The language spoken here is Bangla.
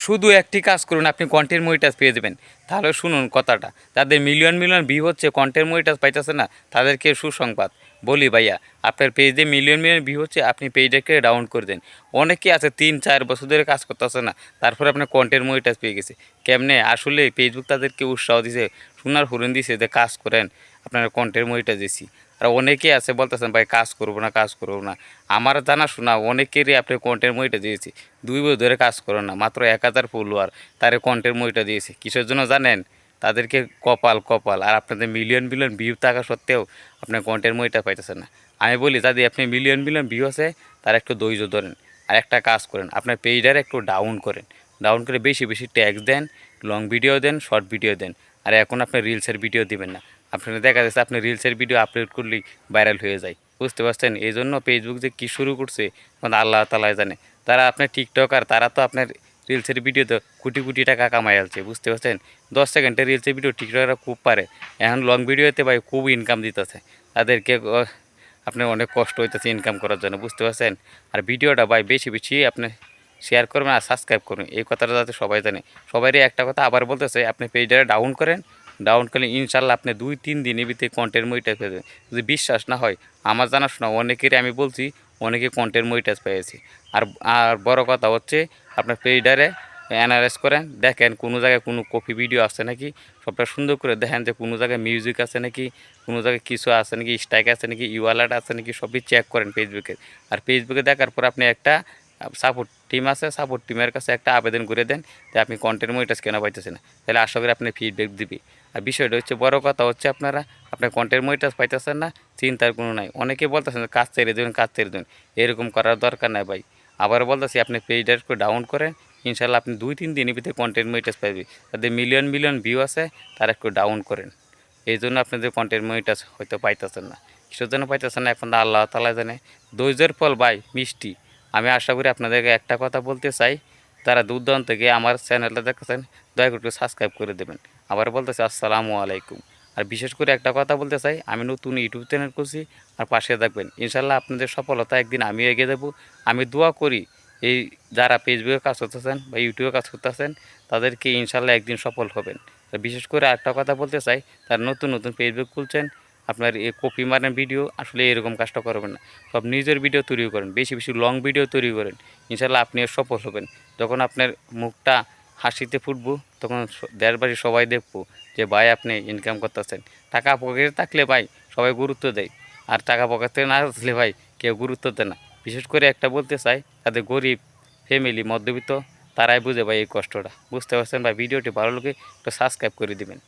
শুধু একটি কাজ করুন, আপনি কন্টেন্ট মনিটাইজ পেয়ে যাবেন। তাহলে শুনুন কথাটা, যাদের মিলিয়ন মিলিয়ন ভিউ হচ্ছে কন্টেন্ট মনিটাইজ পাইতেছে না, তাদেরকে সুসংবাদ বলি ভাইয়া, আপনার পেজে মিলিয়ন মিলিয়ন ভিউ হচ্ছে, আপনি পেজটাকে ডাউন করে দেন। অনেকে আছে 3-4 বছর ধরে কাজ করতেছে না, তারপরে আপনার কন্টেন্ট মনিটাইজ পেয়ে গেছে। কেমনে? আসলে ফেসবুক তাদেরকে উৎসাহ দিছে, সোনার হরিণ দিছে যে কাজ করেন, আপনারা কন্টেন্ট মনিটাইজ দিছি। আর অনেকেই আছে বলতেছেন ভাই কাজ করবো না, কাজ করবো না। আমার জানাশোনা অনেকেরই আপনি কন্টেন্ট মনিটাইজ দিয়েছি, 2 বছর ধরে কাজ করেন না, মাত্র 1000 ফলোয়ার, তারে কন্টেন্ট মনিটাইজ দিয়েছি। কিসের জন্য জানেন? তাদেরকে কপাল কপাল। আর আপনাদের মিলিয়ন মিলিয়ন ভিউ থাকা সত্ত্বেও আপনার কন্টেন্ট মনিটাইজ পাইতেছেন না। আমি বলি যদি আপনি মিলিয়ন মিলিয়ন ভিউ আছে, তার একটু ধৈর্য ধরেন। আর একটা কাজ করেন, আপনার পেজটারে একটু ডাউন করেন, ডাউন করে বেশি বেশি ট্যাক্স দেন, লং ভিডিও দেন, শর্ট ভিডিও দেন। আর এখন আপনি রিলসের ভিডিও দিবেন না। আপনার দেখা যাচ্ছে আপনি রিলসের ভিডিও আপলোড করলেই ভাইরাল হয়ে যায়, বুঝতে পারছেন? এই জন্য ফেসবুক যে কী শুরু করছে এখন আল্লাহ তালাই জানে। তারা আপনার টিকটকার, তারা তো আপনার রিলসের ভিডিওতে কোটি কোটি টাকা কামাই আলছে, বুঝতে পারছেন? 10 সেকেন্ডের রিলসের ভিডিও টিকটকরা খুব পারে। এখন লং ভিডিওতে ভাই খুব ইনকাম দিতেছে তাদেরকে। আপনার অনেক কষ্ট হইতেছে ইনকাম করার জন্য, বুঝতে পারছেন? আর ভিডিওটা ভাই বেশি বেশি আপনি শেয়ার করবেন আর সাবস্ক্রাইব করুন, এই কথাটা যাতে সবাই জানে। সবারই একটা কথা আবার বলতেছে, আপনি পেজটা ডাউন করেন, ডাউন করলে ইনশাল্লাহ আপনি 2-3 দিনের ভিতরে কন্টেন্ট মনিটাইজ পেয়ে যাবেন। যদি বিশ্বাস না হয়, আমার জানাশোনা অনেকেরই আমি বলছি, অনেকে কন্টেন্ট মনিটাইজ পেয়েছি। আর আর বড় কথা হচ্ছে, আপনার পেজটারে অ্যানালাইজ করেন, দেখেন কোনো জায়গায় কোনো কপি ভিডিও আছে নাকি, সবটা সুন্দর করে দেখেন যে কোনো জায়গায় মিউজিক আছে নাকি, কোনো জায়গায় কিছু আছে নাকি, স্ট্রাইক আছে নাকি, ইউআলার্ট আছে নাকি, সবই চেক করেন ফেসবুকে। আর ফেসবুকে দেখার পর আপনি একটা সাপোর্ট টিম আছে, সাপোর্ট টিমের কাছে একটা আবেদন করে দেন যে আপনি কন্টেন্ট মনিটাইজ কেন পাইতেছেন না, তাহলে আশা করি আপনি ফিডব্যাক দিবি। আর বিষয়টা হচ্ছে, বড় কথা হচ্ছে, আপনার কন্টেন্ট মনিটাইজ পাইতেছেন না, চিন্তার কোনো নাই। অনেকে বলতেছেন কাজ ছেড়ে দেবেন, কাজ ছেড়ে দেবেন, এরকম করার দরকার নাই ভাই। আবার বলতেছি, আপনি পেজটা একটু ডাউন করেন, ইনশাল্লাহ আপনি 2-3 দিনের ভিতরে কন্টেন্ট মনিটাইজ পাইবে। তাদের মিলিয়ন মিলিয়ন ভিউ আছে, তারা একটু ডাউন করেন। এই জন্য আপনাদের কন্টেন্ট মনিটাইজ হয়তো পাইতেছেন না। কিসের জন্য পাইতেছেন না এখন আল্লাহ তাআলা জানে। ধৈর্যের ফল ভাই মিষ্টি। আমি আশা করি আপনাদেরকে একটা কথা বলতে চাই, তারা দূর দূরান্ত থেকে আমার চ্যানেলটা দেখতেছেন, দয়া করে একটু সাবস্ক্রাইব করে দেবেন। আবার বলতেছি আসসালামু আলাইকুম। আর বিশেষ করে একটা কথা বলতে চাই, আমি নতুন ইউটিউব চ্যানেল করছি, আর পাশে থাকবেন। ইনশাল্লাহ আপনাদের সফলতা একদিন আমিও এগিয়ে দেবো। আমি দোয়া করি, এই যারা ফেসবুকে কাজ করতেছেন বা ইউটিউবে কাজ করতেছেন, তাদেরকে ইনশাল্লাহ একদিন সফল হবেন। আর বিশেষ করে একটা কথা বলতে চাই, তারা নতুন নতুন ফেসবুক খুলছেন, আপনার এই কপি মারেন ভিডিও, আসলে এরকম কাজটা করবেন না। সব নিজের ভিডিও তৈরি করেন, বেশি বেশি লং ভিডিও তৈরি করেন, ইনশাল্লাহ আপনিও সফল হবেন। যখন আপনার মুখটা হাসিতে ফুটবো, তখন দেশবাসী সবাই দেখবো যে ভাই আপনি ইনকাম করতেছেন। টাকা পকেটে থাকলে ভাই সবাই গুরুত্ব দেয়, আর টাকা পকেটে না থাকলে ভাই কেউ গুরুত্ব দেয় না। বিশেষ করে একটা বলতে চাই, তাদের গরিব ফ্যামিলি, মধ্যবিত্ত, তারাই বুঝে ভাই এই কষ্টটা, বুঝতে পারছেন ভাই? ভিডিওটি ভালো লাগে একটু সাবস্ক্রাইব করে দিবেন।